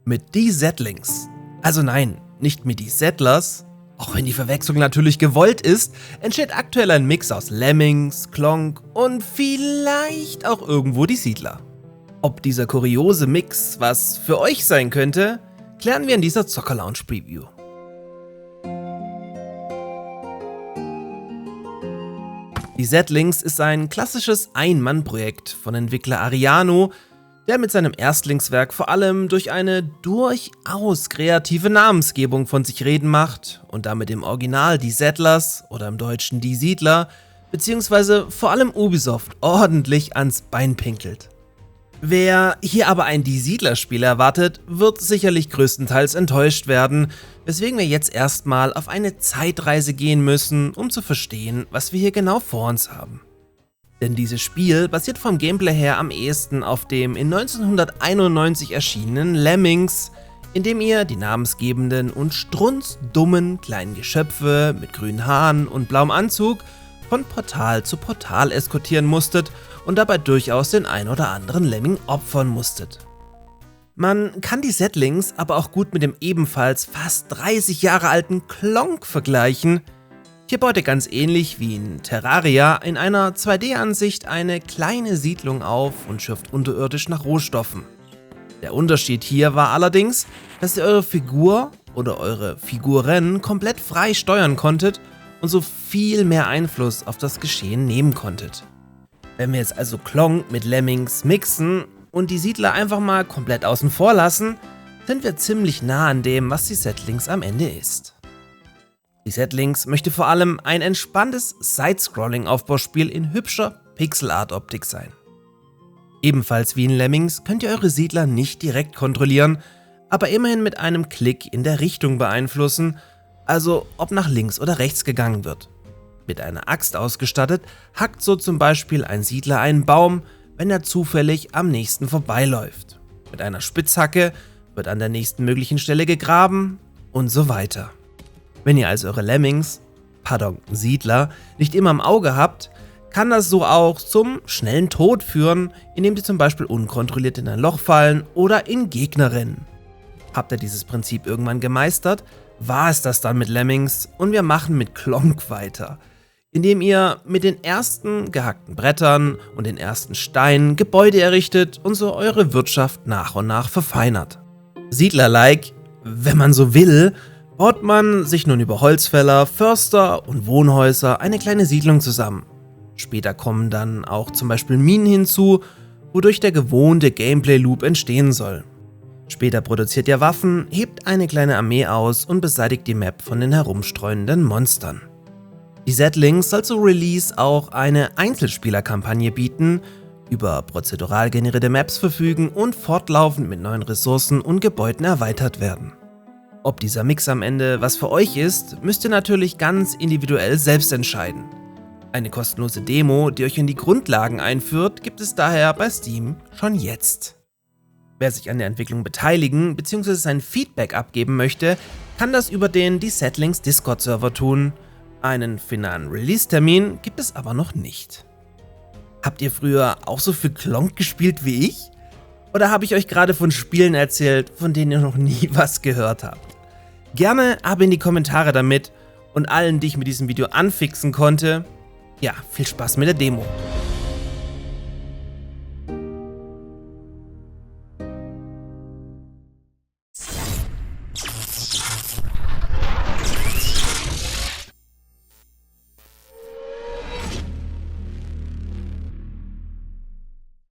Mit die Settlings, also nein, nicht mit die Settlers, auch wenn die Verwechslung natürlich gewollt ist, entsteht aktuell ein Mix aus Lemmings, Klonk und vielleicht auch irgendwo die Siedler. Ob dieser kuriose Mix was für euch sein könnte, klären wir in dieser Zocker Lounge Preview. Die Settlings ist ein klassisches Ein-Mann-Projekt von Entwickler Ariano, der mit seinem Erstlingswerk vor allem durch eine durchaus kreative Namensgebung von sich reden macht und damit im Original die Settlers oder im Deutschen die Siedler beziehungsweise vor allem Ubisoft ordentlich ans Bein pinkelt. Wer hier aber ein Die Siedler-Spiel erwartet, wird sicherlich größtenteils enttäuscht werden, weswegen wir jetzt erstmal auf eine Zeitreise gehen müssen, um zu verstehen, was wir hier genau vor uns haben. Denn dieses Spiel basiert vom Gameplay her am ehesten auf dem in 1991 erschienenen Lemmings, in dem ihr die namensgebenden und strunzdummen kleinen Geschöpfe mit grünen Haaren und blauem Anzug von Portal zu Portal eskortieren musstet und dabei durchaus den ein oder anderen Lemming opfern musstet. Man kann die Settlings aber auch gut mit dem ebenfalls fast 30 Jahre alten Klonk vergleichen. Hier baut ihr ganz ähnlich wie in Terraria in einer 2D-Ansicht eine kleine Siedlung auf und schürft unterirdisch nach Rohstoffen. Der Unterschied hier war allerdings, dass ihr eure Figur oder eure Figuren komplett frei steuern konntet und so viel mehr Einfluss auf das Geschehen nehmen konntet. Wenn wir jetzt also Klonk mit Lemmings mixen und die Siedler einfach mal komplett außen vor lassen, sind wir ziemlich nah an dem, was die Settlings am Ende ist. Die Settlings möchte vor allem ein entspanntes Side-Scrolling-Aufbauspiel in hübscher Pixel-Art-Optik sein. Ebenfalls wie in Lemmings könnt ihr eure Siedler nicht direkt kontrollieren, aber immerhin mit einem Klick in der Richtung beeinflussen, also ob nach links oder rechts gegangen wird. Mit einer Axt ausgestattet, hackt so zum Beispiel ein Siedler einen Baum, wenn er zufällig am nächsten vorbeiläuft. Mit einer Spitzhacke wird an der nächsten möglichen Stelle gegraben und so weiter. Wenn ihr also eure Siedler, nicht immer im Auge habt, kann das so auch zum schnellen Tod führen, indem sie zum Beispiel unkontrolliert in ein Loch fallen oder in Gegner rennen. Habt ihr dieses Prinzip irgendwann gemeistert, war es das dann mit Lemmings und wir machen mit Klonk weiter, indem ihr mit den ersten gehackten Brettern und den ersten Steinen Gebäude errichtet und so eure Wirtschaft nach und nach verfeinert. Siedler-like, wenn man so will, baut man sich nun über Holzfäller, Förster und Wohnhäuser eine kleine Siedlung zusammen. Später kommen dann auch zum Beispiel Minen hinzu, wodurch der gewohnte Gameplay-Loop entstehen soll. Später produziert ihr Waffen, hebt eine kleine Armee aus und beseitigt die Map von den herumstreunenden Monstern. Die Settlings soll zu Release auch eine Einzelspielerkampagne bieten, über prozedural generierte Maps verfügen und fortlaufend mit neuen Ressourcen und Gebäuden erweitert werden. Ob dieser Mix am Ende was für euch ist, müsst ihr natürlich ganz individuell selbst entscheiden. Eine kostenlose Demo, die euch in die Grundlagen einführt, gibt es daher bei Steam schon jetzt. Wer sich an der Entwicklung beteiligen bzw. sein Feedback abgeben möchte, kann das über den Die Settlings Discord-Server tun. Einen finalen Release-Termin gibt es aber noch nicht. Habt ihr früher auch so viel Klonk gespielt wie ich? Oder habe ich euch gerade von Spielen erzählt, von denen ihr noch nie was gehört habt? Gerne ab in die Kommentare damit und allen, die ich mit diesem Video anfixen konnte, ja, viel Spaß mit der Demo.